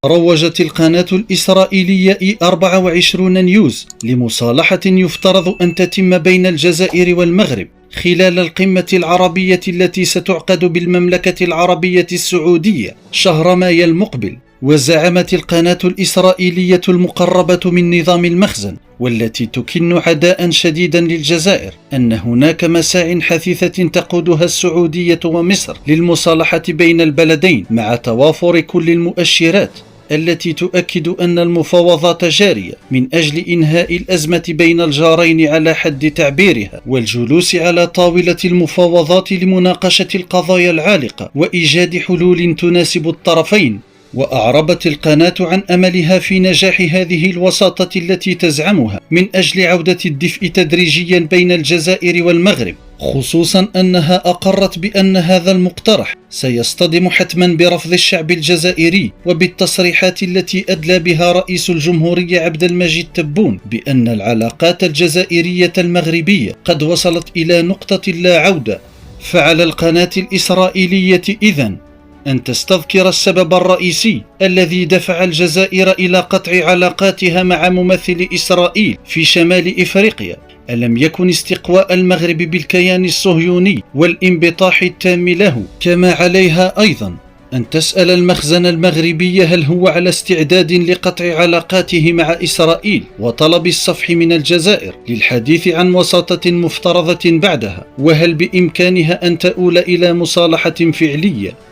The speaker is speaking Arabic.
روجت القناة الإسرائيلية E24 نيوز لمصالحة يفترض أن تتم بين الجزائر والمغرب خلال القمة العربية التي ستعقد بالمملكة العربية السعودية شهر مايو المقبل. وزعمت القناة الإسرائيلية المقربة من نظام المخزن والتي تكن عداء شديدا للجزائر أن هناك مساع حثيثة تقودها السعودية ومصر للمصالحة بين البلدين مع توافر كل المؤشرات التي تؤكد أن المفاوضات جارية من أجل إنهاء الأزمة بين الجارين على حد تعبيرها، والجلوس على طاولة المفاوضات لمناقشة القضايا العالقة وإيجاد حلول تناسب الطرفين. وأعربت القناة عن أملها في نجاح هذه الوساطة التي تزعمها من أجل عودة الدفء تدريجيا بين الجزائر والمغرب، خصوصا أنها أقرت بأن هذا المقترح سيصطدم حتما برفض الشعب الجزائري وبالتصريحات التي أدلى بها رئيس الجمهورية عبد المجيد تبون بأن العلاقات الجزائرية المغربية قد وصلت إلى نقطة لا عودة. فعلى القناة الإسرائيلية إذن أن تستذكر السبب الرئيسي الذي دفع الجزائر إلى قطع علاقاتها مع ممثل إسرائيل في شمال إفريقيا. ألم يكن استقواء المغرب بالكيان الصهيوني والانبطاح التام له؟ كما عليها أيضا أن تسأل المخزن المغربي هل هو على استعداد لقطع علاقاته مع إسرائيل وطلب الصفح من الجزائر للحديث عن وساطة مفترضة بعدها، وهل بإمكانها أن تؤول إلى مصالحة فعلية